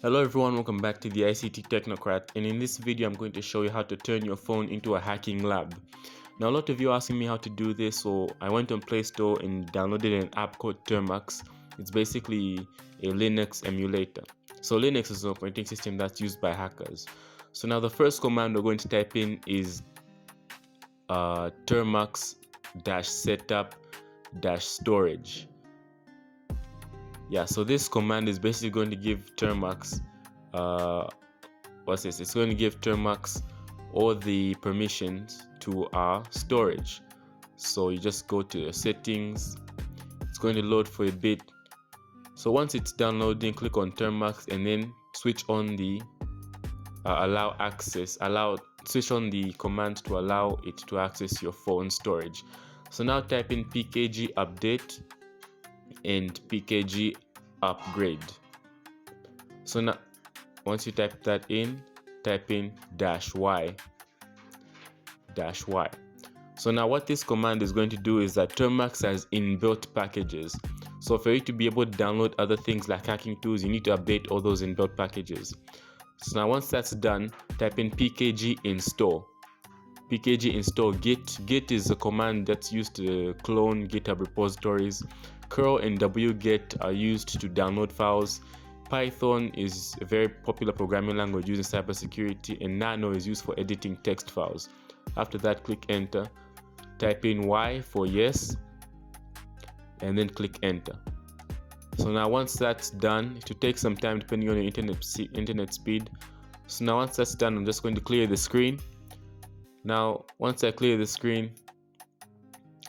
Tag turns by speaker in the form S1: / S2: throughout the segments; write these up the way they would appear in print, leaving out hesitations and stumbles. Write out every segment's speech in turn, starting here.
S1: Hello everyone, welcome back to the ICT Technocrat, and in this video I'm going to show you how to turn your phone into a hacking lab. Now a lot of you are asking me how to do this, so I went on Play Store and downloaded an app called Termux. It's basically a Linux emulator. So Linux is an operating system that's used by hackers. So now the first command we're going to type in is termux-setup-storage. Yeah, so this command is basically going to give Termux it's going to give Termux all the permissions to our storage. So you just go to the settings. It's going to load for a bit. So once it's downloading, click on Termux and then switch on the switch on the command to allow it to access your phone storage. So now type in pkg update and pkg upgrade. So now once you type that in, type in -y. So now what this command is going to do is that Termux has inbuilt packages. So for you to be able to download other things like hacking tools, you need to update all those inbuilt packages. So now once that's done, type in pkg install. Pkg install git is a command that's used to clone GitHub repositories. Curl and wget are used to download files. Python is a very popular programming language used in cybersecurity, and Nano is used for editing text files. After that, click enter. Type in Y for yes, and then click enter. So now once that's done, it will take some time depending on your internet speed. So now once that's done, I'm just going to clear the screen. Now once I clear the screen,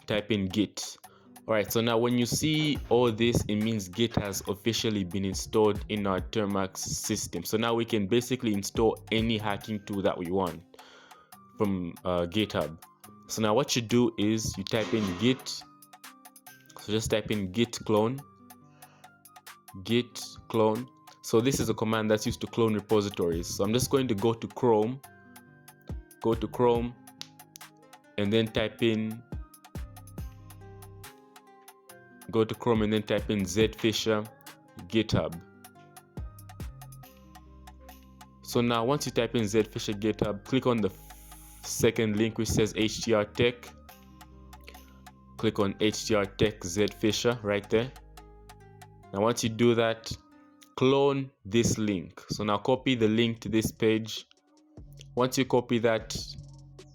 S1: type in git. Alright, so now when you see all this, it means Git has officially been installed in our Termux system. So now we can basically install any hacking tool that we want from GitHub. So now what you do is you type in git. So just type in git clone. So this is a command that's used to clone repositories. So I'm just going to go to Chrome, and then type in Zphisher GitHub. So now once you type in Zphisher GitHub, click on the second link which says HTR Tech. Click on HTR Tech Zphisher right there. Now once you do that, clone this link. So now copy the link to this page. Once you copy that,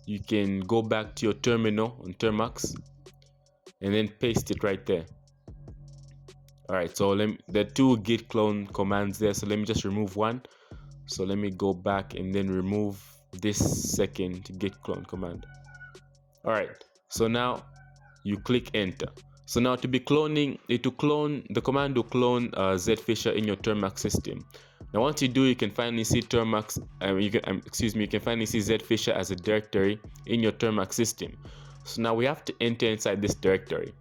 S1: you can go back to your terminal on Termux and then paste it right there. Alright, so there are two git clone commands there, so let me just remove one. So let me go back and then remove this second git clone command. Alright, so now you click enter. So now the command will clone Zphisher in your Termux system. Now once you do, you can finally see Termux, you can finally see Zphisher as a directory in your Termux system. So now we have to enter inside this directory.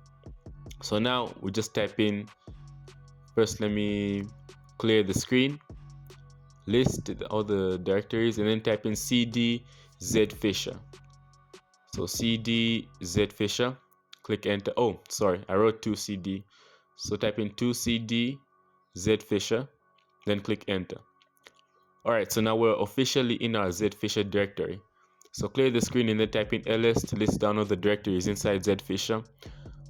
S1: So now we just type in, first let me clear the screen, list all the directories, and then type in cd Zphisher. So cd Zphisher, click enter. Oh, sorry, I wrote 2cd. So type in 2cd Zphisher, then click enter. Alright, so now we're officially in our Zphisher directory. So clear the screen and then type in ls to list down all the directories inside Zphisher.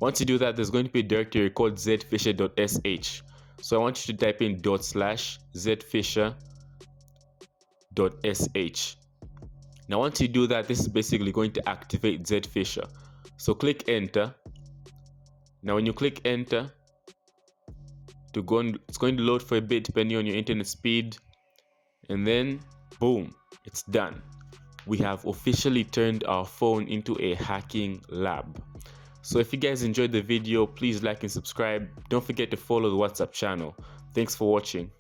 S1: Once you do that, there's going to be a directory called zphisher.sh. So I want you to type in /zphisher.sh. Now once you do that, this is basically going to activate Zphisher. So click enter. Now when you click enter, it's going to load for a bit depending on your internet speed, and then boom, it's done. We have officially turned our phone into a hacking lab. So if you guys enjoyed the video, please like and subscribe. Don't forget to follow the WhatsApp channel. Thanks for watching.